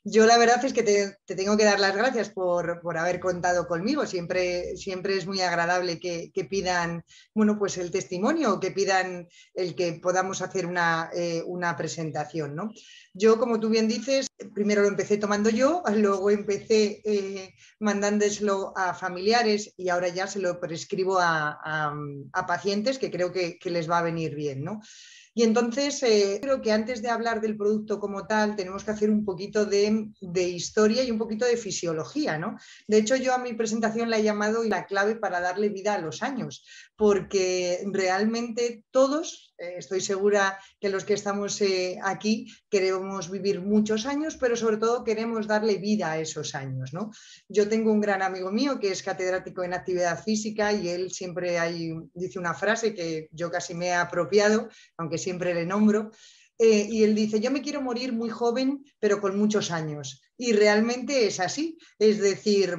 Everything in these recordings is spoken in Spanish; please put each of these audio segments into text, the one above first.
Yo la verdad es que te tengo que dar las gracias por haber contado conmigo. Siempre es muy agradable que pidan, bueno, pues el testimonio o que pidan el que podamos hacer una presentación, ¿no? Yo, como tú bien dices, primero lo empecé tomando yo, luego empecé mandándoselo a familiares y ahora ya se lo prescribo a pacientes que creo que les va a venir bien, ¿no? Y entonces creo que antes de hablar del producto como tal tenemos que hacer un poquito de historia y un poquito de fisiología, ¿no? De hecho, yo a mi presentación la he llamado la clave para darle vida a los años, porque realmente todos, estoy segura que los que estamos aquí queremos vivir muchos años, pero sobre todo queremos darle vida a esos años, ¿no? Yo tengo un gran amigo mío que es catedrático en actividad física y él siempre dice una frase que yo casi me he apropiado, aunque siempre le nombro, y él dice, yo me quiero morir muy joven, pero con muchos años. Y realmente es así, es decir,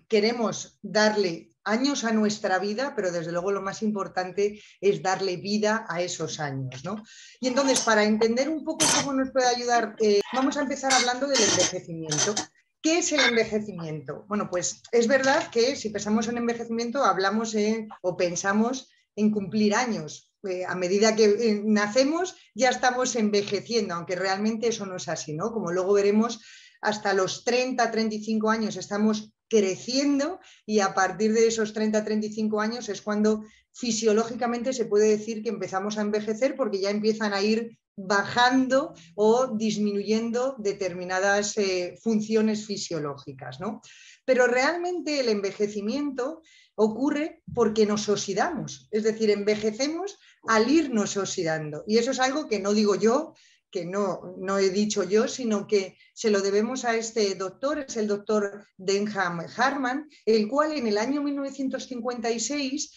queremos darle años a nuestra vida, pero desde luego lo más importante es darle vida a esos años, ¿no? Y entonces, para entender un poco cómo nos puede ayudar, vamos a empezar hablando del envejecimiento. ¿Qué es el envejecimiento? Bueno, pues es verdad que si pensamos en envejecimiento hablamos o pensamos en cumplir años. A medida que nacemos ya estamos envejeciendo, aunque realmente eso no es así, ¿no? Como luego veremos, hasta los 30, 35 años estamos creciendo y a partir de esos 30, 35 años es cuando fisiológicamente se puede decir que empezamos a envejecer porque ya empiezan a ir bajando o disminuyendo determinadas funciones fisiológicas, ¿no? Pero realmente el envejecimiento ocurre porque nos oxidamos, es decir, envejecemos al irnos oxidando. Y eso es algo que no digo yo, que no he dicho yo, sino que se lo debemos a este doctor, es el doctor Denham Harman, el cual en el año 1956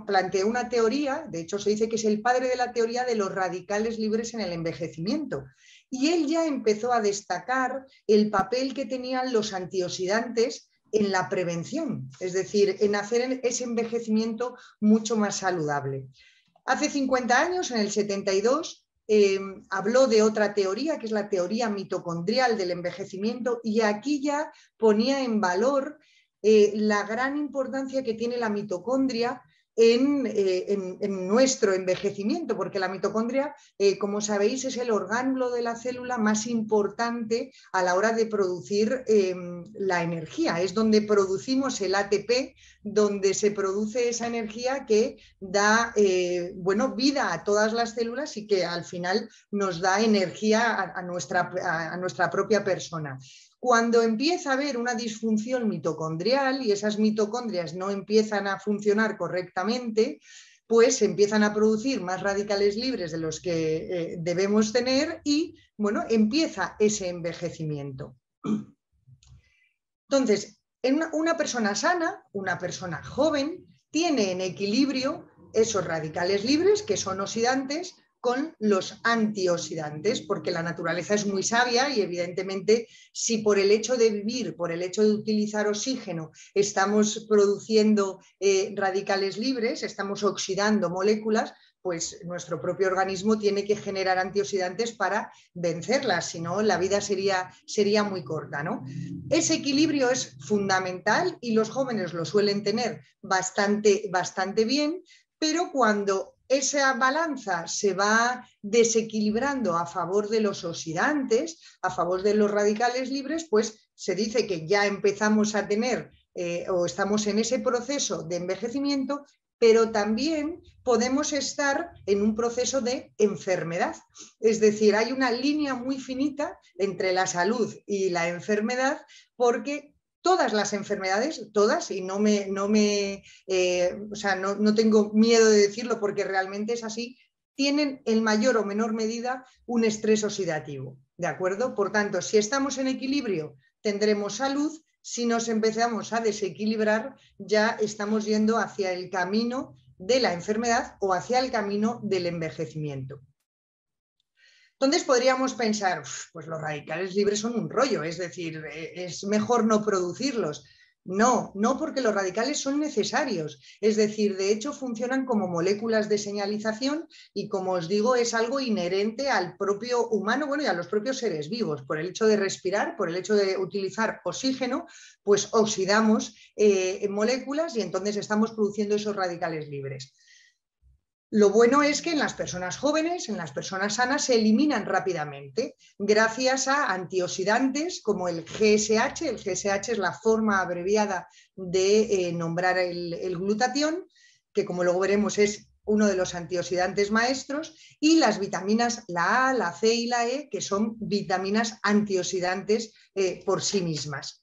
planteó una teoría, de hecho se dice que es el padre de la teoría de los radicales libres en el envejecimiento. Y él ya empezó a destacar el papel que tenían los antioxidantes en la prevención, es decir, en hacer ese envejecimiento mucho más saludable. Hace 50 años, en el 72, habló de otra teoría, que es la teoría mitocondrial del envejecimiento, y aquí ya ponía en valor la gran importancia que tiene la mitocondria en nuestro envejecimiento, porque la mitocondria, como sabéis, es el orgánulo de la célula más importante a la hora de producir la energía. Es donde producimos el ATP, donde se produce esa energía que da vida a todas las células y que al final nos da energía a nuestra propia persona. Cuando empieza a haber una disfunción mitocondrial y esas mitocondrias no empiezan a funcionar correctamente, pues se empiezan a producir más radicales libres de los que debemos tener y, bueno, empieza ese envejecimiento. Entonces, una persona sana, una persona joven, tiene en equilibrio esos radicales libres, que son oxidantes, con los antioxidantes, porque la naturaleza es muy sabia y evidentemente si por el hecho de vivir, por el hecho de utilizar oxígeno, estamos produciendo radicales libres, estamos oxidando moléculas, pues nuestro propio organismo tiene que generar antioxidantes para vencerlas, si no la vida sería muy corta, ¿no? Ese equilibrio es fundamental y los jóvenes lo suelen tener bastante bien, pero cuando esa balanza se va desequilibrando a favor de los oxidantes, a favor de los radicales libres, pues se dice que ya empezamos a tener o estamos en ese proceso de envejecimiento, pero también podemos estar en un proceso de enfermedad. Es decir, hay una línea muy finita entre la salud y la enfermedad, porque todas las enfermedades, todas, y no tengo miedo de decirlo porque realmente es así, tienen en mayor o menor medida un estrés oxidativo, ¿de acuerdo? Por tanto, si estamos en equilibrio, tendremos salud. Si nos empezamos a desequilibrar, ya estamos yendo hacia el camino de la enfermedad o hacia el camino del envejecimiento. Entonces podríamos pensar, pues los radicales libres son un rollo, es decir, es mejor no producirlos. No, no porque los radicales son necesarios. Es decir, de hecho funcionan como moléculas de señalización y, como os digo, es algo inherente al propio humano, bueno, y a los propios seres vivos. Por el hecho de respirar, por el hecho de utilizar oxígeno, pues oxidamos moléculas y entonces estamos produciendo esos radicales libres. Lo bueno es que en las personas jóvenes, en las personas sanas, se eliminan rápidamente gracias a antioxidantes como el GSH. El GSH es la forma abreviada de nombrar el glutatión, que como luego veremos es uno de los antioxidantes maestros, y las vitaminas, la A, la C y la E, que son vitaminas antioxidantes por sí mismas.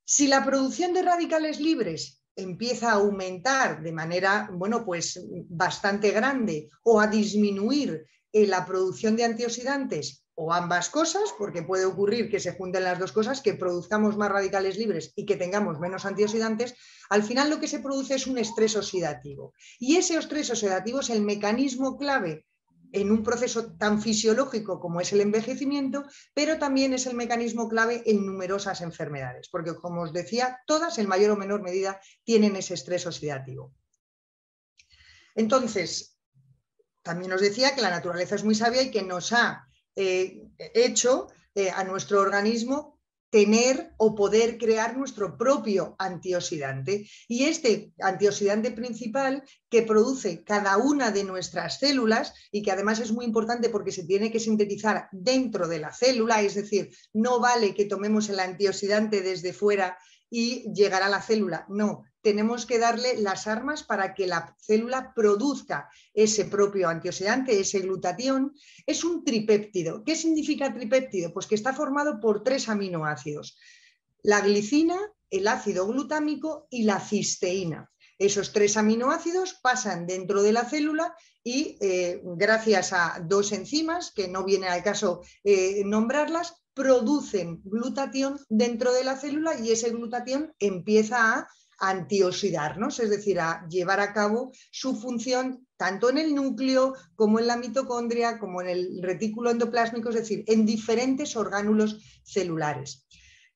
Si la producción de radicales libres empieza a aumentar de manera, bueno, pues bastante grande, o a disminuir la producción de antioxidantes, o ambas cosas, porque puede ocurrir que se junten las dos cosas, que produzcamos más radicales libres y que tengamos menos antioxidantes, al final lo que se produce es un estrés oxidativo. Y ese estrés oxidativo es el mecanismo clave en un proceso tan fisiológico como es el envejecimiento, pero también es el mecanismo clave en numerosas enfermedades, porque, como os decía, todas en mayor o menor medida tienen ese estrés oxidativo. Entonces, también os decía que la naturaleza es muy sabia y que nos ha hecho a nuestro organismo tener o poder crear nuestro propio antioxidante. Y este antioxidante principal que produce cada una de nuestras células, y que además es muy importante porque se tiene que sintetizar dentro de la célula, es decir, no vale que tomemos el antioxidante desde fuera y llegará a la célula, no, tenemos que darle las armas para que la célula produzca ese propio antioxidante, ese glutatión. Es un tripéptido. ¿Qué significa tripéptido? Pues que está formado por 3 aminoácidos: la glicina, el ácido glutámico y la cisteína. Esos 3 aminoácidos pasan dentro de la célula y gracias a 2 enzimas, que no viene al caso nombrarlas, producen glutatión dentro de la célula, y ese glutatión empieza a antioxidarnos, es decir, a llevar a cabo su función tanto en el núcleo como en la mitocondria, como en el retículo endoplásmico, es decir, en diferentes orgánulos celulares.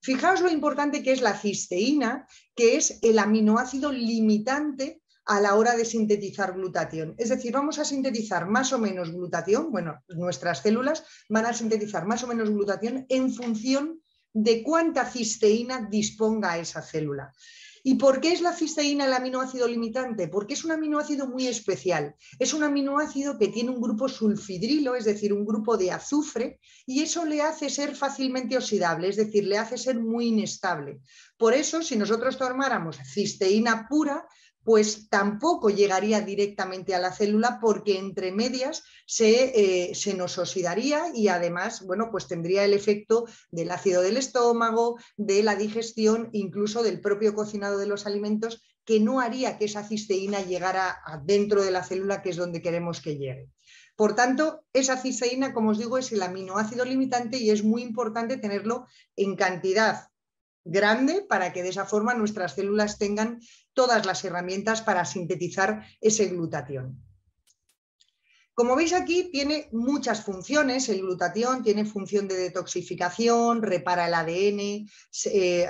Fijaos lo importante que es la cisteína, que es el aminoácido limitante a la hora de sintetizar glutatión. Es decir, vamos a sintetizar más o menos glutatión, bueno, nuestras células van a sintetizar más o menos glutatión en función de cuánta cisteína disponga esa célula. ¿Y por qué es la cisteína el aminoácido limitante? Porque es un aminoácido muy especial. Es un aminoácido que tiene un grupo sulfidrilo, es decir, un grupo de azufre, y eso le hace ser fácilmente oxidable, es decir, le hace ser muy inestable. Por eso, si nosotros tomáramos cisteína pura, pues tampoco llegaría directamente a la célula, porque entre medias se nos oxidaría y además, bueno, pues tendría el efecto del ácido del estómago, de la digestión, incluso del propio cocinado de los alimentos, que no haría que esa cisteína llegara dentro de la célula, que es donde queremos que llegue. Por tanto, esa cisteína, como os digo, es el aminoácido limitante y es muy importante tenerlo en cantidad grande para que de esa forma nuestras células tengan todas las herramientas para sintetizar ese glutatión. Como veis aquí, tiene muchas funciones. El glutatión tiene función de detoxificación, repara el ADN,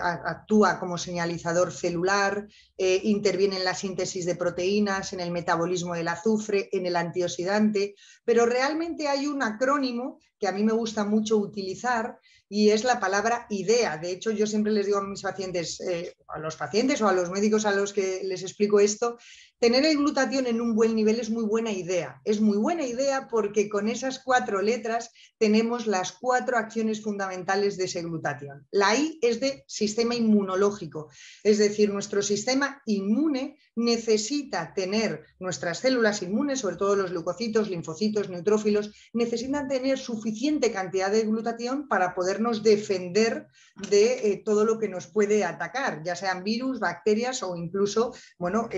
actúa como señalizador celular, interviene en la síntesis de proteínas, en el metabolismo del azufre, en el antioxidante, pero realmente hay un acrónimo que a mí me gusta mucho utilizar, y es la palabra IDEA. De hecho, yo siempre les digo a mis pacientes, a los pacientes o a los médicos a los que les explico esto, tener el glutatión en un buen nivel es muy buena idea. Es muy buena idea porque con esas 4 letras tenemos las 4 acciones fundamentales de ese glutatión. La I es de sistema inmunológico, es decir, nuestro sistema inmune necesita tener, nuestras células inmunes, sobre todo los leucocitos, linfocitos, neutrófilos, necesitan tener suficiente cantidad de glutatión para podernos defender de todo lo que nos puede atacar, ya sean virus, bacterias o incluso, bueno,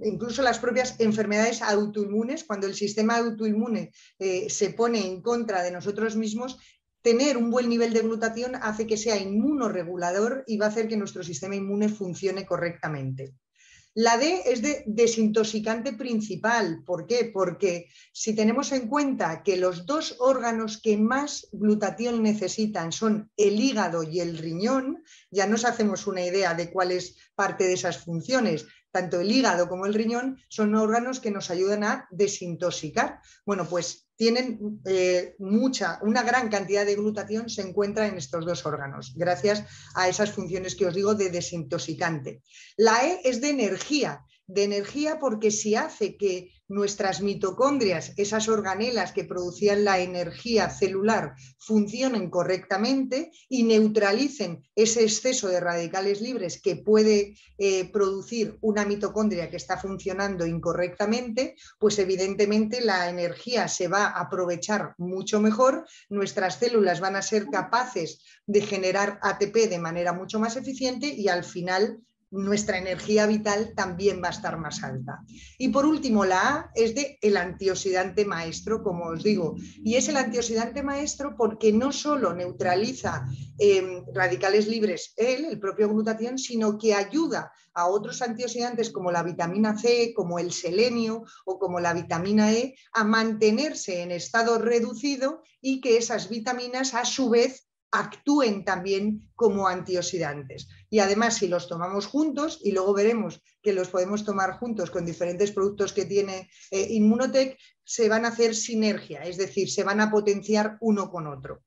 incluso las propias enfermedades autoinmunes. Cuando el sistema autoinmune se pone en contra de nosotros mismos, tener un buen nivel de glutatión hace que sea inmunorregulador y va a hacer que nuestro sistema inmune funcione correctamente. La D es de desintoxicante principal. ¿Por qué? Porque si tenemos en cuenta que los dos órganos que más glutatión necesitan son el hígado y el riñón, ya nos hacemos una idea de cuál es parte de esas funciones. Tanto el hígado como el riñón son órganos que nos ayudan a desintoxicar. Bueno, pues tienen una gran cantidad de glutatión se encuentra en estos dos órganos, gracias a esas funciones que os digo de desintoxicante. La E es de energía porque si hace que nuestras mitocondrias, esas organelas que producían la energía celular, funcionen correctamente y neutralicen ese exceso de radicales libres que puede producir una mitocondria que está funcionando incorrectamente, pues evidentemente la energía se va a aprovechar mucho mejor, nuestras células van a ser capaces de generar ATP de manera mucho más eficiente y al final nuestra energía vital también va a estar más alta. Y por último, la A es de el antioxidante maestro, como os digo, y es el antioxidante maestro porque no solo neutraliza radicales libres el propio glutatión, sino que ayuda a otros antioxidantes como la vitamina C, como el selenio o como la vitamina E a mantenerse en estado reducido y que esas vitaminas a su vez actúen también como antioxidantes. Y además, si los tomamos juntos, y luego veremos que los podemos tomar juntos con diferentes productos que tiene Inmunotech, se van a hacer sinergia, es decir, se van a potenciar uno con otro.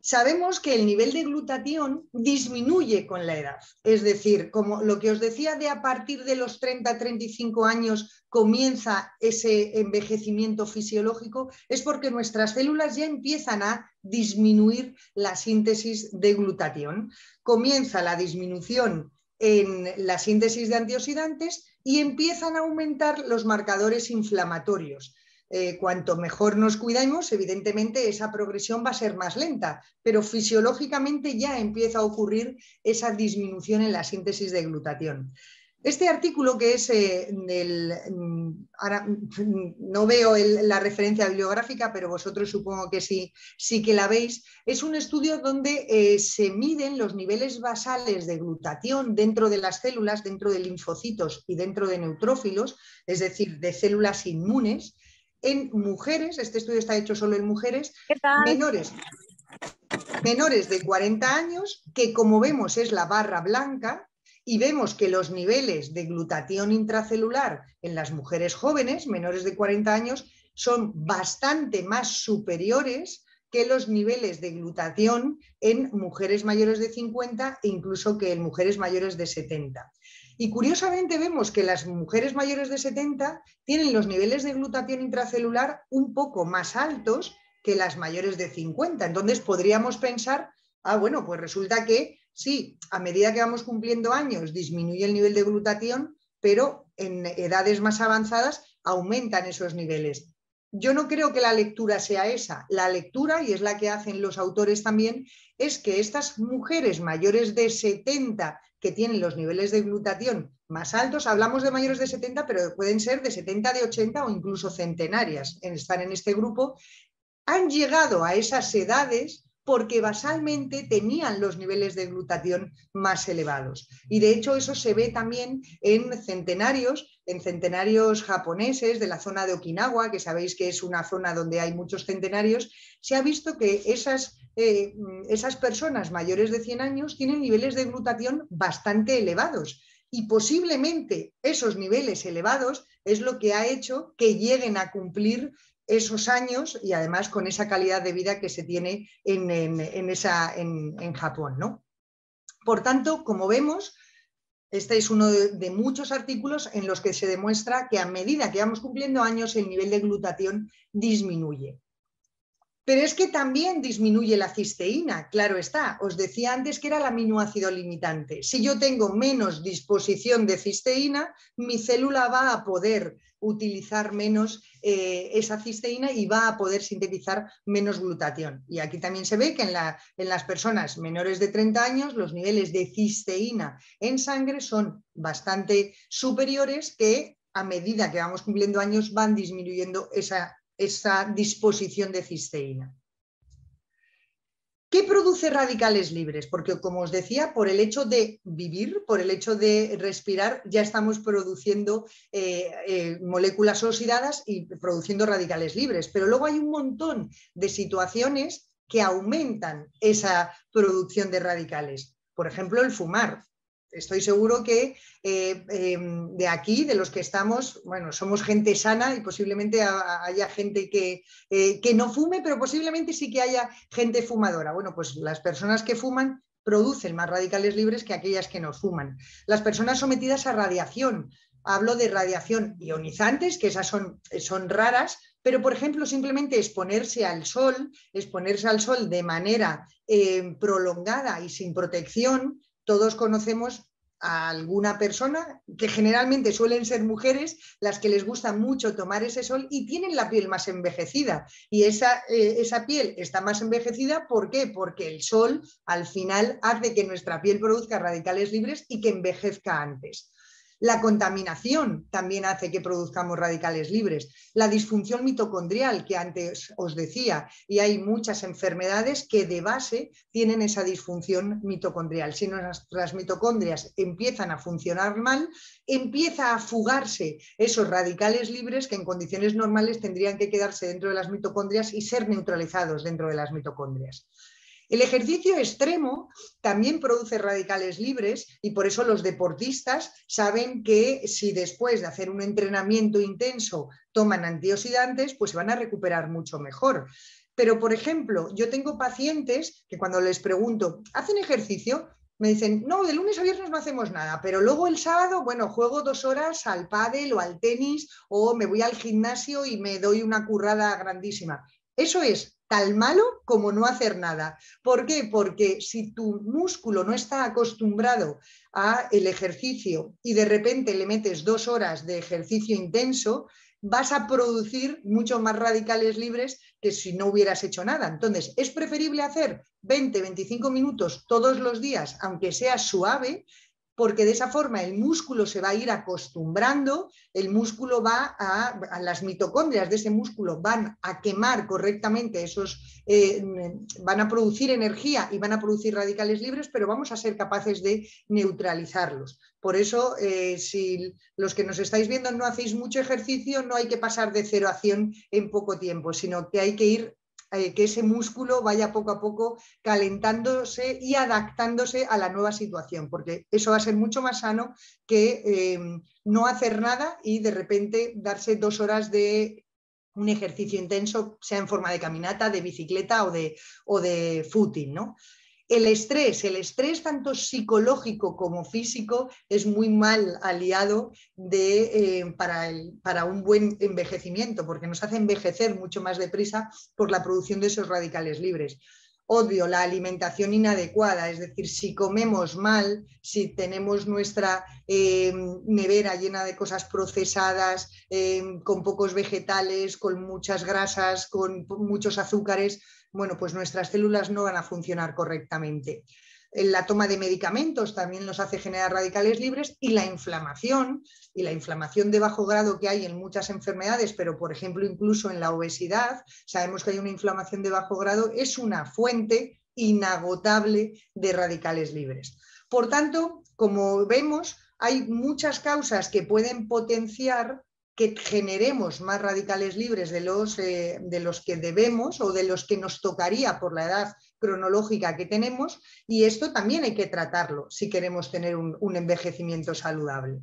Sabemos que el nivel de glutatión disminuye con la edad, es decir, como lo que os decía de a partir de los 30-35 años comienza ese envejecimiento fisiológico, es porque nuestras células ya empiezan a disminuir la síntesis de glutatión. Comienza la disminución en la síntesis de antioxidantes y empiezan a aumentar los marcadores inflamatorios. Cuanto mejor nos cuidemos, evidentemente esa progresión va a ser más lenta, pero fisiológicamente ya empieza a ocurrir esa disminución en la síntesis de glutatión. Este artículo que es ahora no veo la referencia bibliográfica, pero vosotros supongo que sí que la veis, es un estudio donde se miden los niveles basales de glutatión dentro de las células, dentro de linfocitos y dentro de neutrófilos, es decir, de células inmunes, en mujeres, este estudio está hecho solo en mujeres, menores de 40 años, que como vemos es la barra blanca, y vemos que los niveles de glutatión intracelular en las mujeres jóvenes, menores de 40 años, son bastante más superiores que los niveles de glutatión en mujeres mayores de 50 e incluso que en mujeres mayores de 70. Y curiosamente vemos que las mujeres mayores de 70 tienen los niveles de glutatión intracelular un poco más altos que las mayores de 50. Entonces podríamos pensar, bueno, pues resulta que sí, a medida que vamos cumpliendo años disminuye el nivel de glutatión, pero en edades más avanzadas aumentan esos niveles. Yo no creo que la lectura sea esa. La lectura, y es la que hacen los autores también, es que estas mujeres mayores de 70 que tienen los niveles de glutatión más altos, hablamos de mayores de 70, pero pueden ser de 70, de 80 o incluso centenarias, están en este grupo, han llegado a esas edades porque basalmente tenían los niveles de glutatión más elevados. Y de hecho eso se ve también en centenarios japoneses de la zona de Okinawa, que sabéis que es una zona donde hay muchos centenarios. Se ha visto que esas personas mayores de 100 años tienen niveles de glutatión bastante elevados. Y posiblemente esos niveles elevados es lo que ha hecho que lleguen a cumplir esos años y además con esa calidad de vida que se tiene en Japón, ¿no? Por tanto, como vemos, este es uno de muchos artículos en los que se demuestra que a medida que vamos cumpliendo años el nivel de glutatión disminuye. Pero es que también disminuye la cisteína, claro está. Os decía antes que era el aminoácido limitante. Si yo tengo menos disposición de cisteína, mi célula va a poder utilizar menos esa cisteína y va a poder sintetizar menos glutatión. Y aquí también se ve que en las personas menores de 30 años los niveles de cisteína en sangre son bastante superiores, que a medida que vamos cumpliendo años van disminuyendo esa disposición de cisteína. ¿Qué produce radicales libres? Porque, como os decía, por el hecho de vivir, por el hecho de respirar, ya estamos produciendo moléculas oxidadas y produciendo radicales libres. Pero luego hay un montón de situaciones que aumentan esa producción de radicales. Por ejemplo, el fumar. Estoy seguro que de aquí, de los que estamos, bueno, somos gente sana y posiblemente haya gente que no fume, pero posiblemente sí que haya gente fumadora. Bueno, pues las personas que fuman producen más radicales libres que aquellas que no fuman. Las personas sometidas a radiación, hablo de radiación ionizantes, que esas son raras, pero por ejemplo simplemente exponerse al sol de manera prolongada y sin protección. Todos conocemos a alguna persona, que generalmente suelen ser mujeres, las que les gusta mucho tomar ese sol y tienen la piel más envejecida. Y esa piel está más envejecida, ¿por qué? Porque el sol al final hace que nuestra piel produzca radicales libres y que envejezca antes. La contaminación también hace que produzcamos radicales libres. La disfunción mitocondrial, que antes os decía, y hay muchas enfermedades que de base tienen esa disfunción mitocondrial. Si nuestras mitocondrias empiezan a funcionar mal, empieza a fugarse esos radicales libres que en condiciones normales tendrían que quedarse dentro de las mitocondrias y ser neutralizados dentro de las mitocondrias. El ejercicio extremo también produce radicales libres y por eso los deportistas saben que si después de hacer un entrenamiento intenso toman antioxidantes, pues se van a recuperar mucho mejor. Pero, por ejemplo, yo tengo pacientes que cuando les pregunto, ¿hacen ejercicio? Me dicen, no, de lunes a viernes no hacemos nada, pero luego el sábado, bueno, juego 2 horas al pádel o al tenis o me voy al gimnasio y me doy una currada grandísima. Eso es tan malo como no hacer nada. ¿Por qué? Porque si tu músculo no está acostumbrado al ejercicio y de repente le metes 2 horas de ejercicio intenso, vas a producir mucho más radicales libres que si no hubieras hecho nada. Entonces, es preferible hacer 20-25 minutos todos los días, aunque sea suave, porque de esa forma el músculo se va a ir acostumbrando, el músculo va a las mitocondrias de ese músculo van a quemar correctamente van a producir energía y van a producir radicales libres, pero vamos a ser capaces de neutralizarlos. Por eso, si los que nos estáis viendo no hacéis mucho ejercicio, no hay que pasar de 0 a 100 en poco tiempo, sino que hay que ir que ese músculo vaya poco a poco calentándose y adaptándose a la nueva situación, porque eso va a ser mucho más sano que no hacer nada y de repente darse 2 horas de un ejercicio intenso, sea en forma de caminata, de bicicleta o de footing, ¿no? El estrés tanto psicológico como físico es muy mal aliado para un buen envejecimiento, porque nos hace envejecer mucho más deprisa por la producción de esos radicales libres. Obvio, la alimentación inadecuada, es decir, si comemos mal, si tenemos nuestra nevera llena de cosas procesadas, con pocos vegetales, con muchas grasas, con muchos azúcares, bueno, pues nuestras células no van a funcionar correctamente. La toma de medicamentos también nos hace generar radicales libres y la inflamación de bajo grado que hay en muchas enfermedades, pero por ejemplo incluso en la obesidad, sabemos que hay una inflamación de bajo grado, es una fuente inagotable de radicales libres. Por tanto, como vemos, hay muchas causas que pueden potenciar que generemos más radicales libres de los que debemos o de los que nos tocaría por la edad cronológica que tenemos, y esto también hay que tratarlo si queremos tener un envejecimiento saludable.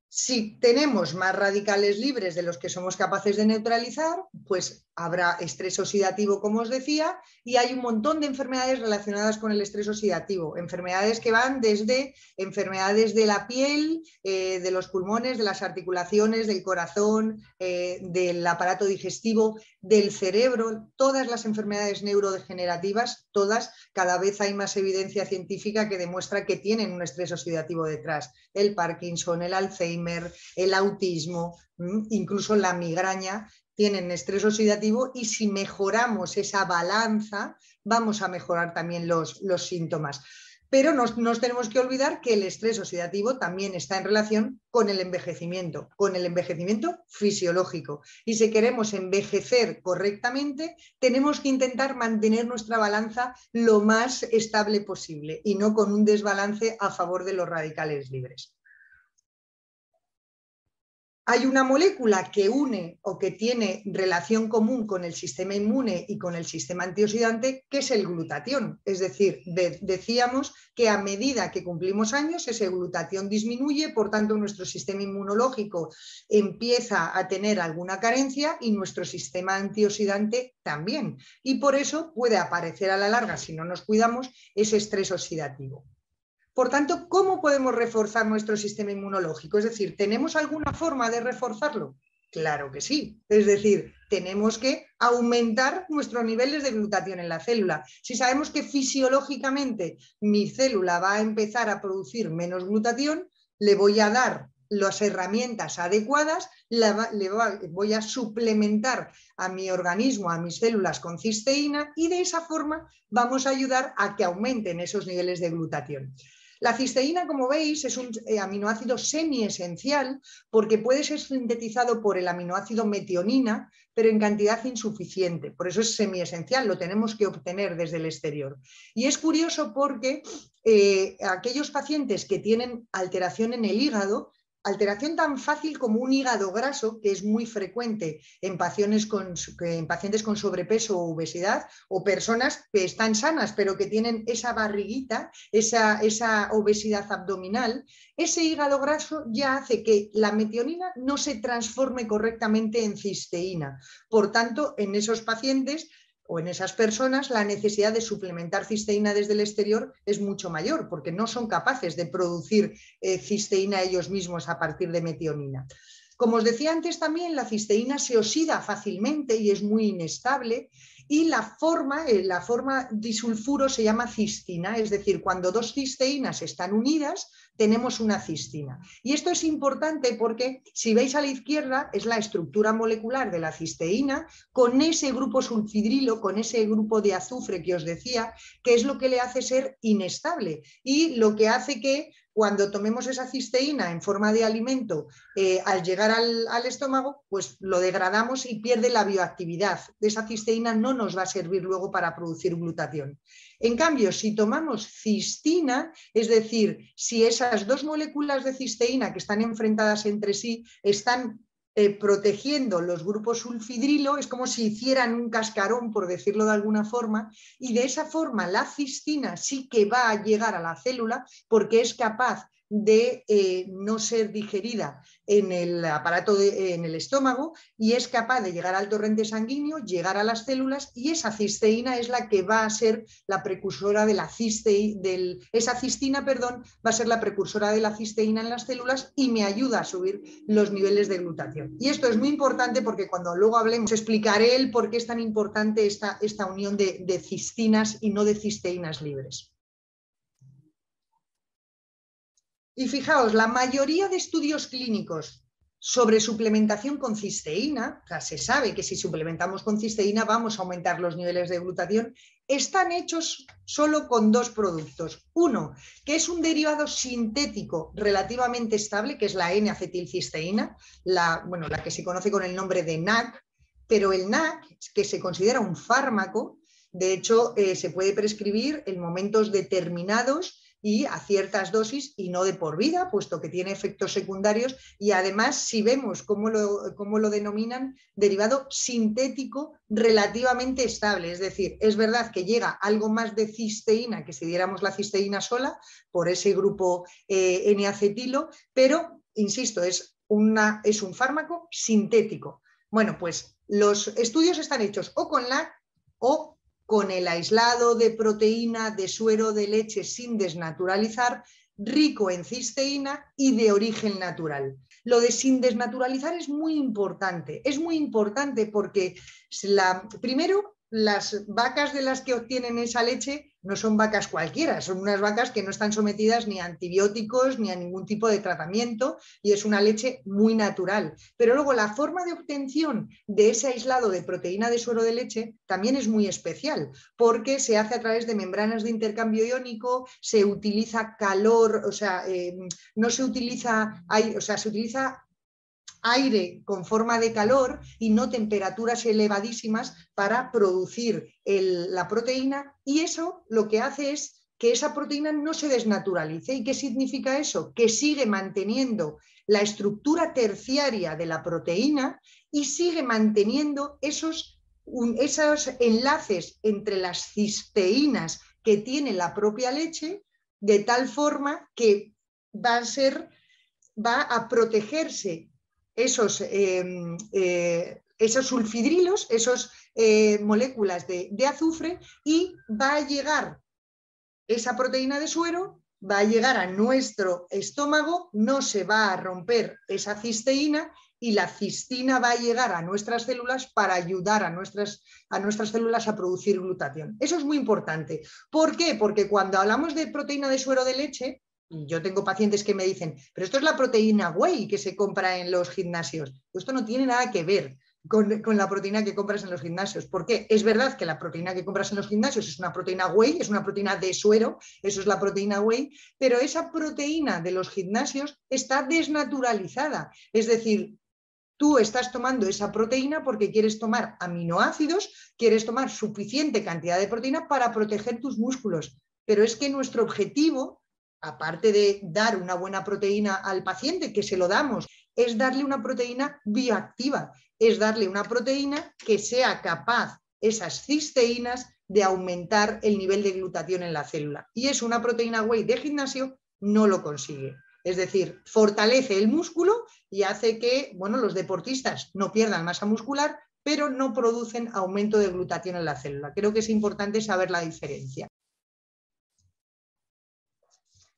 Si tenemos más radicales libres de los que somos capaces de neutralizar, pues habrá estrés oxidativo, como os decía, y hay un montón de enfermedades relacionadas con el estrés oxidativo. Enfermedades que van desde enfermedades de la piel, de los pulmones, de las articulaciones, del corazón, del aparato digestivo, del cerebro. Todas las enfermedades neurodegenerativas, todas, cada vez hay más evidencia científica que demuestra que tienen un estrés oxidativo detrás. El Parkinson, el Alzheimer, el autismo, incluso la migraña, tienen estrés oxidativo, y si mejoramos esa balanza, vamos a mejorar también los síntomas. Pero nos tenemos que olvidar que el estrés oxidativo también está en relación con el envejecimiento fisiológico. Y si queremos envejecer correctamente, tenemos que intentar mantener nuestra balanza lo más estable posible y no con un desbalance a favor de los radicales libres. Hay una molécula que une o que tiene relación común con el sistema inmune y con el sistema antioxidante, que es el glutatión. Es decir, decíamos que a medida que cumplimos años, ese glutatión disminuye, por tanto nuestro sistema inmunológico empieza a tener alguna carencia y nuestro sistema antioxidante también. Y por eso puede aparecer a la larga, si no nos cuidamos, ese estrés oxidativo. Por tanto, ¿cómo podemos reforzar nuestro sistema inmunológico? Es decir, ¿tenemos alguna forma de reforzarlo? Claro que sí. Es decir, tenemos que aumentar nuestros niveles de glutatión en la célula. Si sabemos que fisiológicamente mi célula va a empezar a producir menos glutatión, le voy a dar las herramientas adecuadas, voy a suplementar a mi organismo, a mis células con cisteína y de esa forma vamos a ayudar a que aumenten esos niveles de glutatión. La cisteína, como veis, es un aminoácido semiesencial porque puede ser sintetizado por el aminoácido metionina, pero en cantidad insuficiente. Por eso es semiesencial, lo tenemos que obtener desde el exterior. Y es curioso porque aquellos pacientes que tienen alteración en el hígado, alteración tan fácil como un hígado graso, que es muy frecuente en pacientes con sobrepeso o obesidad, o personas que están sanas pero que tienen esa barriguita, esa obesidad abdominal. Ese hígado graso ya hace que la metionina no se transforme correctamente en cisteína. Por tanto, en esos pacientes o en esas personas la necesidad de suplementar cisteína desde el exterior es mucho mayor porque no son capaces de producir cisteína ellos mismos a partir de metionina. Como os decía antes también, la cisteína se oxida fácilmente y es muy inestable y la forma disulfuro se llama cistina, es decir, cuando dos cisteínas están unidas tenemos una cistina. Y esto es importante porque si veis a la izquierda es la estructura molecular de la cisteína con ese grupo sulfidrilo, con ese grupo de azufre que os decía, que es lo que le hace ser inestable y lo que hace que cuando tomemos esa cisteína en forma de alimento, al llegar al estómago, pues lo degradamos y pierde la bioactividad. Esa cisteína no nos va a servir luego para producir glutatión. En cambio, si tomamos cistina, es decir, si esas dos moléculas de cisteína que están enfrentadas entre sí están protegiendo los grupos sulfidrilo, es como si hicieran un cascarón, por decirlo de alguna forma, y de esa forma la cistina sí que va a llegar a la célula porque es capaz de no ser digerida en el aparato en el estómago y es capaz de llegar al torrente sanguíneo, llegar a las células y esa cisteína es la que va a ser la precursora de la esa cistina, va a ser la precursora de la cisteína en las células y me ayuda a subir los niveles de glutatión. Y esto es muy importante porque cuando luego hablemos explicaré el por qué es tan importante esta unión de cistinas y no de cisteínas libres. Y fijaos, la mayoría de estudios clínicos sobre suplementación con cisteína, o sea, se sabe que si suplementamos con cisteína vamos a aumentar los niveles de glutatión, están hechos solo con dos productos. Uno, que es un derivado sintético relativamente estable, que es la N-acetilcisteína, la que se conoce con el nombre de NAC, pero el NAC, que se considera un fármaco, de hecho se puede prescribir en momentos determinados y a ciertas dosis y no de por vida, puesto que tiene efectos secundarios y además si vemos cómo lo denominan, derivado sintético relativamente estable, es decir, es verdad que llega algo más de cisteína que si diéramos la cisteína sola por ese grupo N-acetilo, pero insisto, es un fármaco sintético. Bueno, pues los estudios están hechos o con LAC o con el aislado de proteína de suero de leche sin desnaturalizar, rico en cisteína y de origen natural. Lo de sin desnaturalizar es muy importante porque primero las vacas de las que obtienen esa leche no son vacas cualquiera, son unas vacas que no están sometidas ni a antibióticos ni a ningún tipo de tratamiento y es una leche muy natural. Pero luego la forma de obtención de ese aislado de proteína de suero de leche también es muy especial porque se hace a través de membranas de intercambio iónico, se utiliza calor, o sea, no se utiliza, o sea, se utiliza aire con forma de calor y no temperaturas elevadísimas para producir la proteína, y eso lo que hace es que esa proteína no se desnaturalice. ¿Y qué significa eso? Que sigue manteniendo la estructura terciaria de la proteína y sigue manteniendo esos enlaces entre las cisteínas que tiene la propia leche, de tal forma que va a protegerse esos sulfidrilos, esas moléculas de azufre, y va a llegar esa proteína de suero, va a llegar a nuestro estómago, no se va a romper esa cisteína y la cistina va a llegar a nuestras células para ayudar a nuestras células a producir glutatión. Eso es muy importante. ¿Por qué? Porque cuando hablamos de proteína de suero de leche, yo tengo pacientes que me dicen, pero esto es la proteína whey que se compra en los gimnasios. Esto no tiene nada que ver con la proteína que compras en los gimnasios. ¿Por qué? Es verdad que la proteína que compras en los gimnasios es una proteína whey, es una proteína de suero, eso es la proteína whey, pero esa proteína de los gimnasios está desnaturalizada. Es decir, tú estás tomando esa proteína porque quieres tomar aminoácidos, quieres tomar suficiente cantidad de proteína para proteger tus músculos. Pero es que nuestro objetivo, aparte de dar una buena proteína al paciente, que se lo damos, es darle una proteína bioactiva, es darle una proteína que sea capaz, esas cisteínas, de aumentar el nivel de glutatión en la célula. Y es una proteína whey de gimnasio, no lo consigue. Es decir, fortalece el músculo y hace que, bueno, los deportistas no pierdan masa muscular, pero no producen aumento de glutatión en la célula. Creo que es importante saber la diferencia.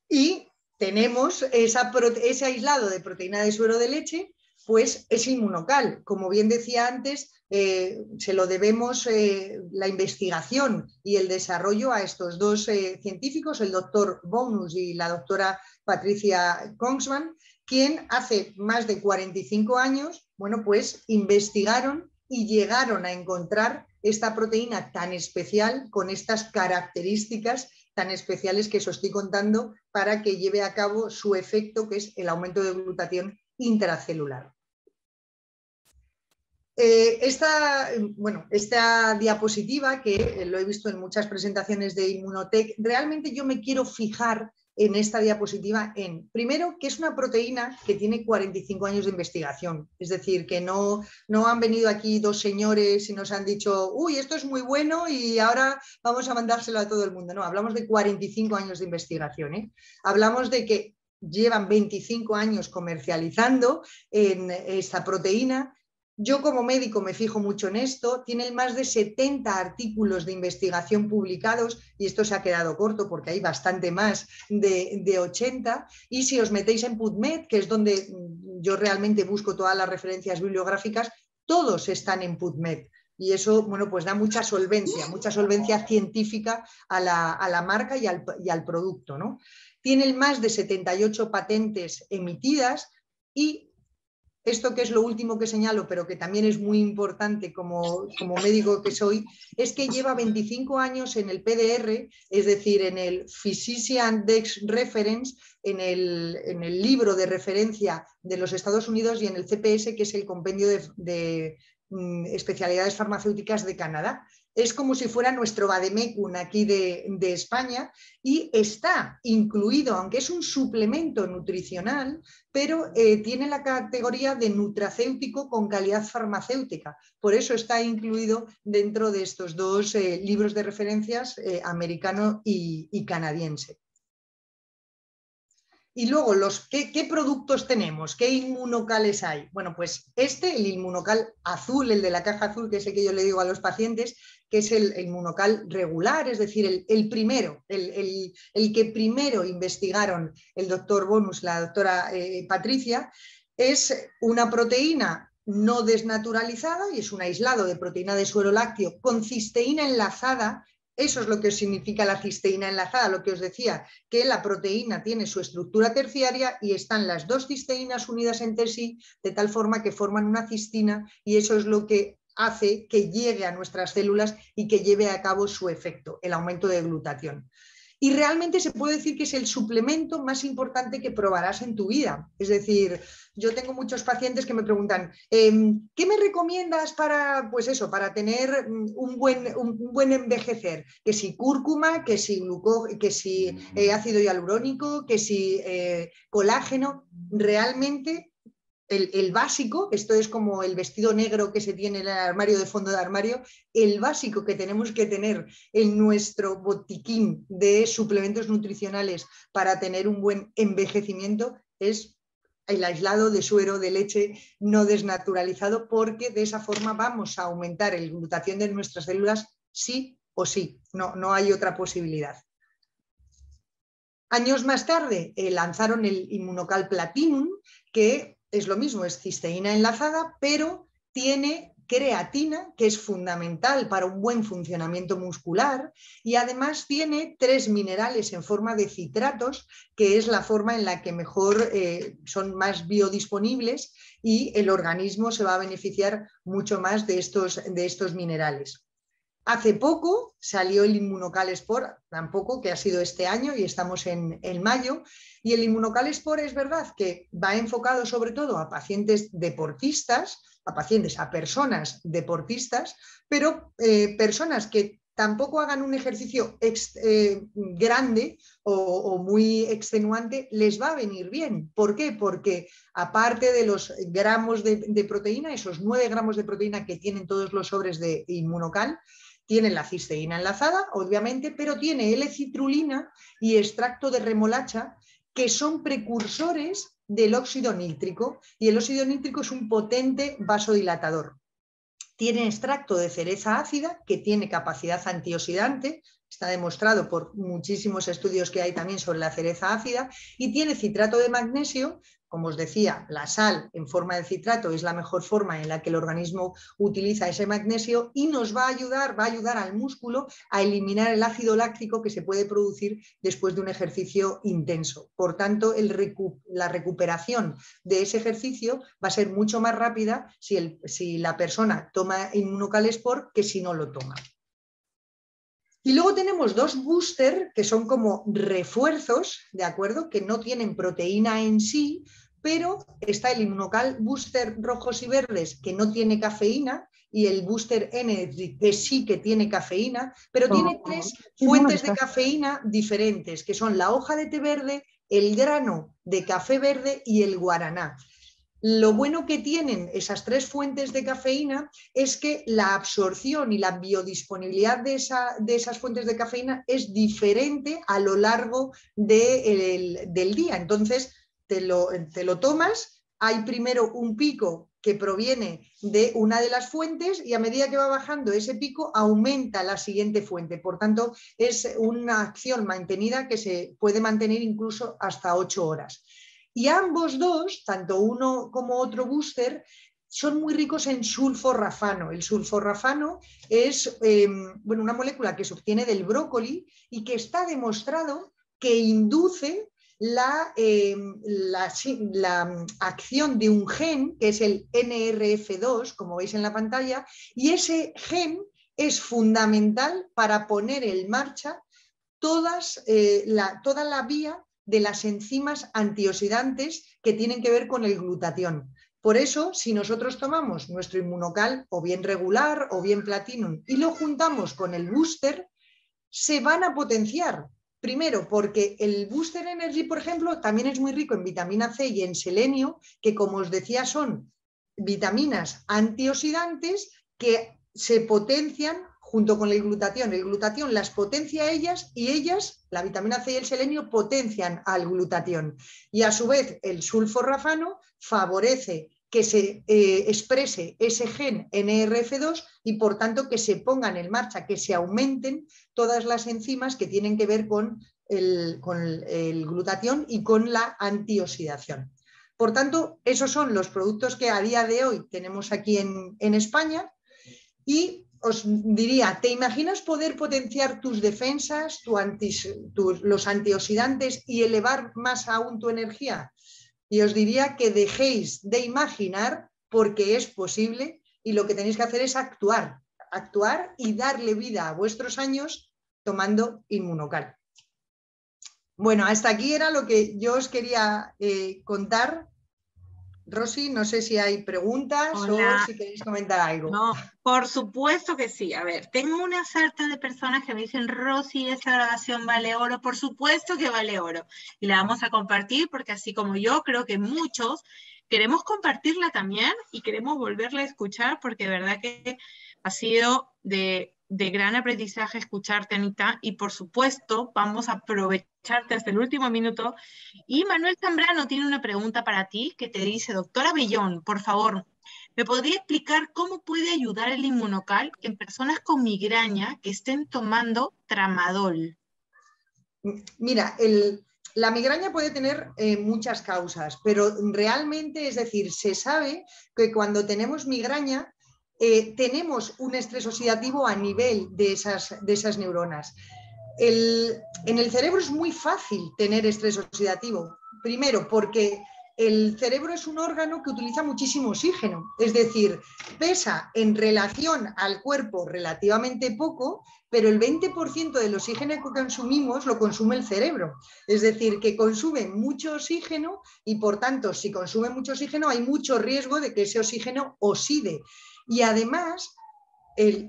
Y tenemos ese aislado de proteína de suero de leche, pues es inmunocal. Como bien decía antes, se lo debemos la investigación y el desarrollo a estos dos científicos, el doctor Bonus y la doctora Patricia Kongsman, quien hace más de 45 años, bueno, pues investigaron y llegaron a encontrar esta proteína tan especial, con estas características tan especiales que os estoy contando, para que lleve a cabo su efecto, que es el aumento de glutatión intracelular. Esta diapositiva, que lo he visto en muchas presentaciones de Immunotec, realmente yo me quiero fijar en esta diapositiva primero, que es una proteína que tiene 45 años de investigación. Es decir, que no han venido aquí dos señores y nos han dicho, uy, esto es muy bueno y ahora vamos a mandárselo a todo el mundo. No, hablamos de 45 años de investigación, ¿eh? Hablamos de que llevan 25 años comercializando en esta proteína. Yo como médico me fijo mucho en esto, tienen más de 70 artículos de investigación publicados y esto se ha quedado corto porque hay bastante más de 80, y si os metéis en PubMed, que es donde yo realmente busco todas las referencias bibliográficas, todos están en PubMed. Y eso, bueno, pues da mucha solvencia científica a la marca y al producto, ¿no? Tienen más de 78 patentes emitidas, y esto, que es lo último que señalo, pero que también es muy importante como médico que soy, es que lleva 25 años en el PDR, es decir, en el Physician Dex Reference, en el libro de referencia de los Estados Unidos, y en el CPS, que es el compendio de especialidades farmacéuticas de Canadá. Es como si fuera nuestro vademecum aquí de España, y está incluido, aunque es un suplemento nutricional, pero tiene la categoría de nutracéutico con calidad farmacéutica. Por eso está incluido dentro de estos dos libros de referencias, americano y canadiense. Y luego, ¿qué productos tenemos? ¿Qué inmunocales hay? Bueno, pues el inmunocal azul, el de la caja azul, que es el que yo le digo a los pacientes, que es el inmunocal regular, es decir, el primero, el que primero investigaron el doctor Bonus, la doctora Patricia, es una proteína no desnaturalizada y es un aislado de proteína de suero lácteo con cisteína enlazada Eso es lo que significa la cisteína enlazada, lo que os decía, que la proteína tiene su estructura terciaria y están las dos cisteínas unidas entre sí de tal forma que forman una cistina, y eso es lo que hace que llegue a nuestras células y que lleve a cabo su efecto, el aumento de glutatión. Y realmente se puede decir que es el suplemento más importante que probarás en tu vida. Es decir, yo tengo muchos pacientes que me preguntan, ¿qué me recomiendas para, pues eso, para tener un buen envejecer? Que si cúrcuma, que si, ácido hialurónico, que si colágeno. Realmente el básico, esto es como el vestido negro que se tiene en el armario de fondo de armario, el básico que tenemos que tener en nuestro botiquín de suplementos nutricionales para tener un buen envejecimiento es el aislado de suero de leche no desnaturalizado, porque de esa forma vamos a aumentar el glutatión de nuestras células sí o sí, no hay otra posibilidad. Años más tarde lanzaron el Immunocal Platinum, que es lo mismo, es cisteína enlazada, pero tiene creatina, que es fundamental para un buen funcionamiento muscular, y además tiene 3 minerales en forma de citratos, que es la forma en la que mejor son más biodisponibles y el organismo se va a beneficiar mucho más de estos minerales. Hace poco salió el Immunocal Sport, tampoco, que ha sido este año y estamos en mayo, y el Immunocal Sport es verdad que va enfocado sobre todo a pacientes deportistas, a personas deportistas, pero personas que tampoco hagan un ejercicio grande o muy extenuante, les va a venir bien. ¿Por qué? Porque aparte de los gramos de proteína, esos 9 gramos de proteína que tienen todos los sobres de Immunocal, tiene la cisteína enlazada, obviamente, pero tiene L-citrulina y extracto de remolacha, que son precursores del óxido nítrico, y el óxido nítrico es un potente vasodilatador. Tiene extracto de cereza ácida, que tiene capacidad antioxidante, está demostrado por muchísimos estudios que hay también sobre la cereza ácida, y tiene citrato de magnesio. Como os decía, la sal en forma de citrato es la mejor forma en la que el organismo utiliza ese magnesio, y nos va a ayudar al músculo a eliminar el ácido láctico que se puede producir después de un ejercicio intenso. Por tanto, la recuperación de ese ejercicio va a ser mucho más rápida si la persona toma Immunocal Sport que si no lo toma. Y luego tenemos 2 booster que son como refuerzos, ¿de acuerdo? Que no tienen proteína en sí, pero está el Immunocal Booster rojos y verdes, que no tiene cafeína, y el Booster Energy, que sí que tiene cafeína, pero tiene 3 fuentes de cafeína diferentes, que son la hoja de té verde, el grano de café verde y el guaraná. Lo bueno que tienen esas 3 fuentes de cafeína es que la absorción y la biodisponibilidad de esas fuentes de cafeína es diferente a lo largo del día. Entonces, te lo tomas, hay primero un pico que proviene de una de las fuentes, y a medida que va bajando ese pico aumenta la siguiente fuente. Por tanto, es una acción mantenida que se puede mantener incluso hasta 8 horas. Y ambos 2, tanto uno como otro booster, son muy ricos en sulforafano. El sulforafano es una molécula que se obtiene del brócoli y que está demostrado que induce la acción de un gen, que es el NRF2, como veis en la pantalla, y ese gen es fundamental para poner en marcha toda la vía de las enzimas antioxidantes que tienen que ver con el glutatión. Por eso, si nosotros tomamos nuestro Immunocal, o bien regular o bien Platinum, y lo juntamos con el booster, se van a potenciar. Primero, porque el Booster Energy, por ejemplo, también es muy rico en vitamina C y en selenio, que, como os decía, son vitaminas antioxidantes que se potencian junto con el glutatión. El glutatión las potencia a ellas, y ellas, la vitamina C y el selenio, potencian al glutatión. Y a su vez, el sulforafano favorece que se exprese ese gen NRF2 y por tanto que se pongan en marcha, que se aumenten todas las enzimas que tienen que ver con el glutatión y con la antioxidación. Por tanto, esos son los productos que a día de hoy tenemos aquí en España, y os diría, ¿te imaginas poder potenciar tus defensas, los antioxidantes y elevar más aún tu energía? Y os diría que dejéis de imaginar porque es posible y lo que tenéis que hacer es actuar y darle vida a vuestros años tomando Inmunocal. Bueno, hasta aquí era lo que yo os quería contar. Rosy, no sé si hay preguntas. Hola. O si queréis comentar algo. No, por supuesto que sí. A ver, tengo una sarta de personas que me dicen, Rosy, esta grabación vale oro. Por supuesto que vale oro. Y la vamos a compartir porque así como yo, creo que muchos queremos compartirla también y queremos volverla a escuchar porque de verdad que ha sido de gran aprendizaje escucharte, Anita, y por supuesto vamos a aprovecharte hasta el último minuto. Y Manuel Zambrano tiene una pregunta para ti que te dice, doctora Bellón, por favor, ¿me podría explicar cómo puede ayudar el Inmunocal en personas con migraña que estén tomando tramadol? Mira, la migraña puede tener muchas causas, pero realmente, es decir, se sabe que cuando tenemos migraña, tenemos un estrés oxidativo a nivel de esas neuronas. En el cerebro es muy fácil tener estrés oxidativo. Primero, porque el cerebro es un órgano que utiliza muchísimo oxígeno, es decir, pesa en relación al cuerpo relativamente poco, pero el 20% del oxígeno que consumimos lo consume el cerebro. Es decir, que consume mucho oxígeno y por tanto, si consume mucho oxígeno, hay mucho riesgo de que ese oxígeno oxide. Y además,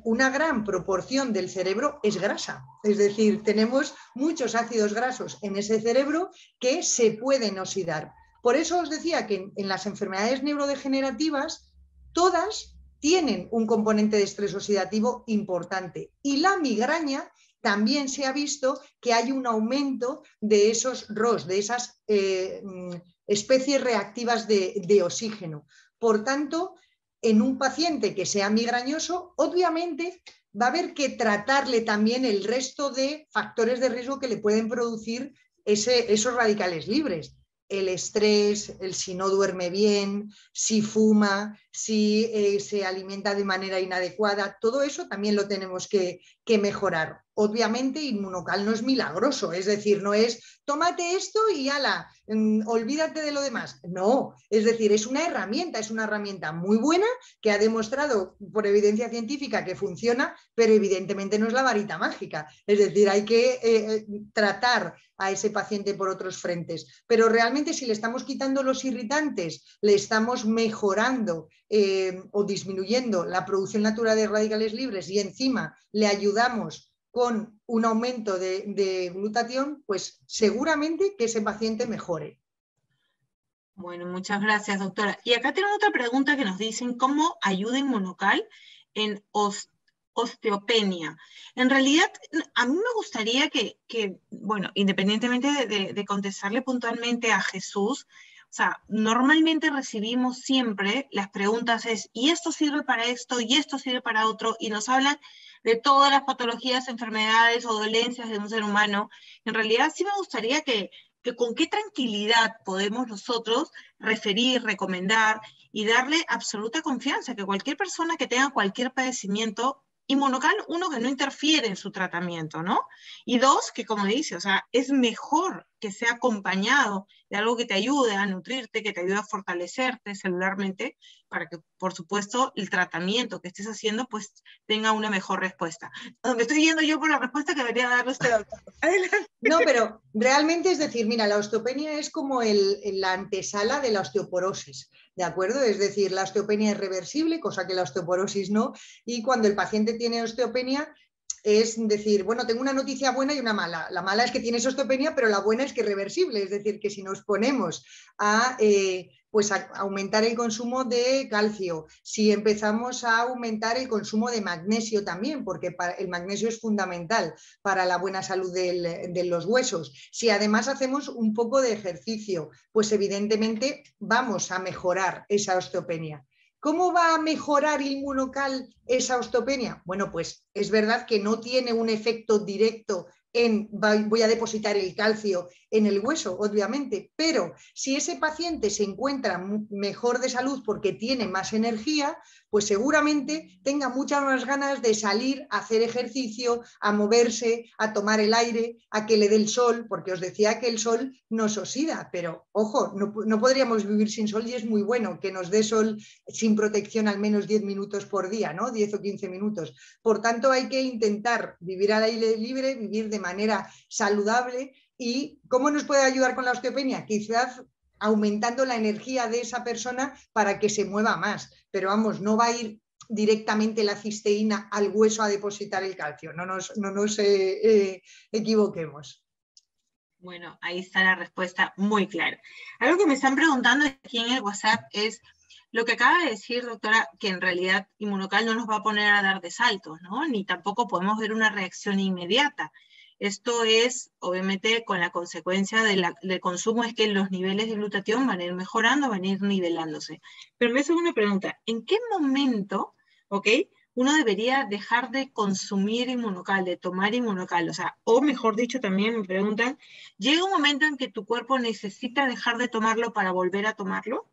una gran proporción del cerebro es grasa. Es decir, tenemos muchos ácidos grasos en ese cerebro que se pueden oxidar. Por eso os decía que en las enfermedades neurodegenerativas todas tienen un componente de estrés oxidativo importante. Y la migraña también se ha visto que hay un aumento de esos ROS, de esas especies reactivas de oxígeno. Por tanto, en un paciente que sea migrañoso, obviamente va a haber que tratarle también el resto de factores de riesgo que le pueden producir esos radicales libres. El estrés, si no duerme bien, si fuma, si se alimenta de manera inadecuada, todo eso también lo tenemos que mejorar. Obviamente Inmunocal no es milagroso, es decir, no es tómate esto y ala, olvídate de lo demás. No, es decir, es una herramienta muy buena que ha demostrado por evidencia científica que funciona, pero evidentemente no es la varita mágica. Es decir, hay que tratar a ese paciente por otros frentes. Pero realmente si le estamos quitando los irritantes, le estamos mejorando o disminuyendo la producción natural de radicales libres y encima le ayudamos con un aumento de glutatión, pues seguramente que ese paciente mejore. Bueno, muchas gracias, doctora. Y acá tenemos otra pregunta que nos dicen, ¿cómo ayuda Inmunocal en osteopenia? En realidad, a mí me gustaría que bueno, independientemente de contestarle puntualmente a Jesús, o sea, normalmente recibimos siempre las preguntas es, ¿y esto sirve para esto? ¿Y esto sirve para otro? Y nos hablan de todas las patologías, enfermedades o dolencias de un ser humano. En realidad, sí me gustaría que con qué tranquilidad podemos nosotros referir, recomendar y darle absoluta confianza que cualquier persona que tenga cualquier padecimiento, Inmunocal, uno, que no interfiere en su tratamiento, ¿no? Y dos, que como dice, o sea, es mejor que sea acompañado de algo que te ayude a nutrirte, que te ayude a fortalecerte celularmente, para que, por supuesto, el tratamiento que estés haciendo, pues, tenga una mejor respuesta. Me estoy yendo yo por la respuesta que debería darle usted, doctor. Adelante. No, pero realmente es decir, mira, la osteopenia es como la antesala de la osteoporosis, ¿de acuerdo? Es decir, la osteopenia es reversible, cosa que la osteoporosis no, y cuando el paciente tiene osteopenia es decir, bueno, tengo una noticia buena y una mala. La mala es que tienes osteopenia, pero la buena es que es reversible, es decir, que si nos ponemos a aumentar el consumo de calcio, si empezamos a aumentar el consumo de magnesio también, porque el magnesio es fundamental para la buena salud de los huesos, si además hacemos un poco de ejercicio, pues evidentemente vamos a mejorar esa osteopenia. ¿Cómo va a mejorar Inmunocal esa osteopenia? Bueno, pues es verdad que no tiene un efecto directo voy a depositar el calcio en el hueso, obviamente, pero si ese paciente se encuentra mejor de salud porque tiene más energía, pues seguramente tenga muchas más ganas de salir a hacer ejercicio, a moverse, a tomar el aire, a que le dé el sol, porque os decía que el sol nos oxida, pero ojo, no podríamos vivir sin sol y es muy bueno que nos dé sol sin protección al menos 10 minutos por día, ¿no? 10 o 15 minutos. Por tanto, hay que intentar vivir al aire libre, vivir de manera saludable. ¿Y cómo nos puede ayudar con la osteopenia? Quizás aumentando la energía de esa persona para que se mueva más, pero vamos, no va a ir directamente la cisteína al hueso a depositar el calcio, no nos equivoquemos. Bueno, ahí está la respuesta muy clara. Algo que me están preguntando aquí en el WhatsApp es lo que acaba de decir, doctora, que en realidad Inmunocal no nos va a poner a dar de saltos, ¿no? Ni tampoco podemos ver una reacción inmediata. Esto es, obviamente, con la consecuencia del consumo, es que los niveles de glutatión van a ir mejorando, van a ir nivelándose. Pero me hace una pregunta, ¿en qué momento, uno debería dejar de consumir Inmunocal, de tomar Inmunocal? O sea, o mejor dicho, también me preguntan, ¿llega un momento en que tu cuerpo necesita dejar de tomarlo para volver a tomarlo?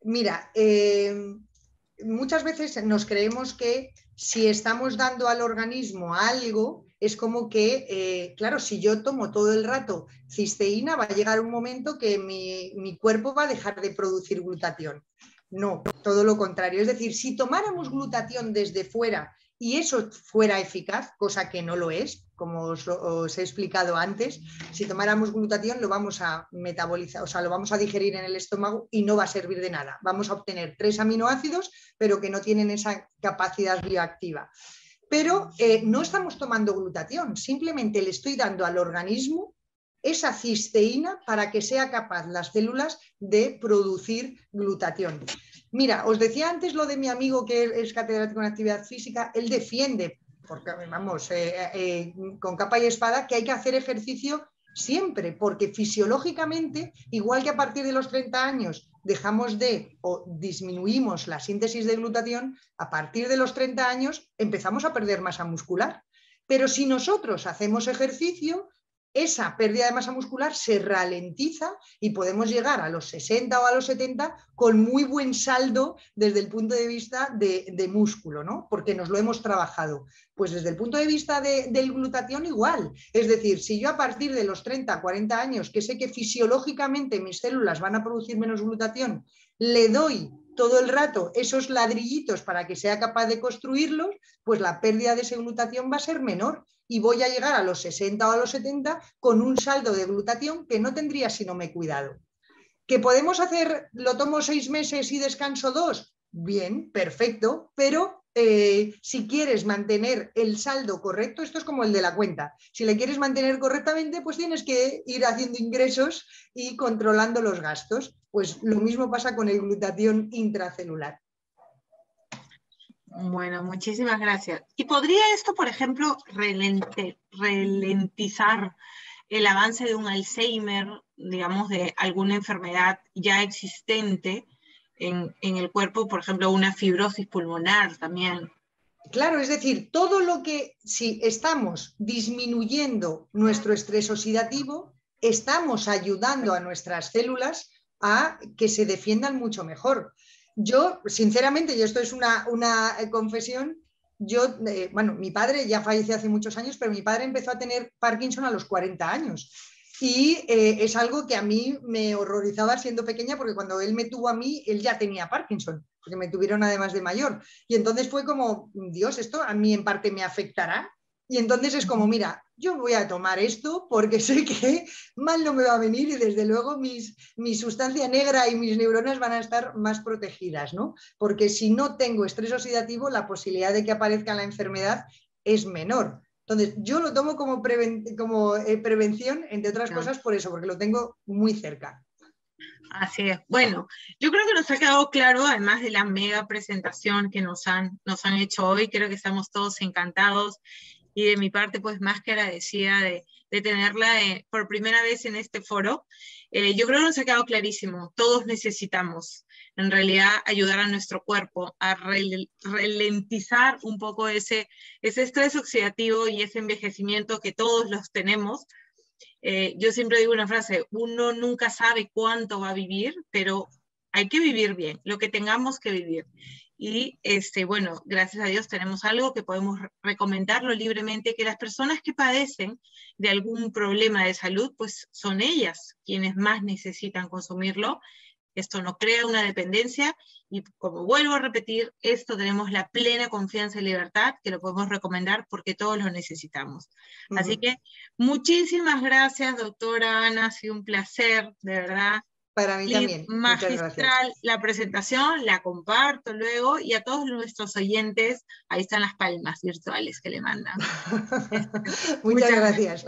Mira, muchas veces nos creemos que si estamos dando al organismo algo, es como que, claro, si yo tomo todo el rato cisteína, va a llegar un momento que mi cuerpo va a dejar de producir glutatión. No, todo lo contrario. Es decir, si tomáramos glutatión desde fuera y eso fuera eficaz, cosa que no lo es, como os he explicado antes, si tomáramos glutatión lo vamos a metabolizar, o sea, lo vamos a digerir en el estómago y no va a servir de nada. Vamos a obtener 3 aminoácidos, pero que no tienen esa capacidad bioactiva. Pero no estamos tomando glutatión, simplemente le estoy dando al organismo esa cisteína para que sea capaz las células de producir glutatión. Mira, os decía antes lo de mi amigo que es catedrático en actividad física, él defiende, porque vamos, con capa y espada, que hay que hacer ejercicio siempre, porque fisiológicamente, igual que a partir de los 30 años dejamos de o disminuimos la síntesis de glutatión, a partir de los 30 años empezamos a perder masa muscular. Pero si nosotros hacemos ejercicio, esa pérdida de masa muscular se ralentiza y podemos llegar a los 60 o a los 70 con muy buen saldo desde el punto de vista de músculo, ¿no? Porque nos lo hemos trabajado. Pues desde el punto de vista del glutatión igual. Es decir, si yo a partir de los 30, 40 años, que sé que fisiológicamente mis células van a producir menos glutatión, le doy todo el rato esos ladrillitos para que sea capaz de construirlos, pues la pérdida de esa glutatión va a ser menor y voy a llegar a los 60 o a los 70 con un saldo de glutatión que no tendría si no me he cuidado. ¿Que podemos hacer, lo tomo 6 meses y descanso 2? Bien, perfecto, pero si quieres mantener el saldo correcto, esto es como el de la cuenta, si le quieres mantener correctamente, pues tienes que ir haciendo ingresos y controlando los gastos. Pues lo mismo pasa con el glutatión intracelular. Bueno, muchísimas gracias. ¿Y podría esto, por ejemplo, ralentizar el avance de un Alzheimer, digamos, de alguna enfermedad ya existente en el cuerpo, por ejemplo, una fibrosis pulmonar también? Claro, es decir, todo lo que, si estamos disminuyendo nuestro estrés oxidativo, estamos ayudando a nuestras células a que se defiendan mucho mejor. Yo, sinceramente, y esto es una confesión, bueno, mi padre ya falleció hace muchos años, pero mi padre empezó a tener Parkinson a los 40 años. Y es algo que a mí me horrorizaba siendo pequeña, porque cuando él me tuvo a mí, él ya tenía Parkinson, porque me tuvieron además de mayor. Y entonces fue como, Dios, esto a mí en parte me afectará. Y entonces es como, mira, yo voy a tomar esto porque sé que mal no me va a venir y desde luego mi sustancia negra y mis neuronas van a estar más protegidas, ¿no? Porque si no tengo estrés oxidativo, la posibilidad de que aparezca la enfermedad es menor. Entonces, yo lo tomo como prevención, entre otras cosas, por eso, porque lo tengo muy cerca. Así es. Bueno, yo creo que nos ha quedado claro, además de la mega presentación que nos han hecho hoy, creo que estamos todos encantados. y de mi parte, pues más que agradecida de tenerla por primera vez en este foro. Yo creo que nos ha quedado clarísimo, todos necesitamos en realidad ayudar a nuestro cuerpo a ralentizar un poco ese estrés oxidativo y ese envejecimiento que todos los tenemos. Yo siempre digo una frase, uno nunca sabe cuánto va a vivir, pero hay que vivir bien, lo que tengamos que vivir. Y bueno, gracias a Dios tenemos algo que podemos recomendarlo libremente, que las personas que padecen de algún problema de salud, pues son ellas quienes más necesitan consumirlo. Esto no crea una dependencia y, como vuelvo a repetir, esto tenemos la plena confianza y libertad que lo podemos recomendar porque todos lo necesitamos. Así que muchísimas gracias, doctora Ana, ha sido un placer, de verdad. Para mí también. Muchas gracias. Magistral la presentación, la comparto luego, y a todos nuestros oyentes, ahí están las palmas virtuales que le mandan. Muchas gracias.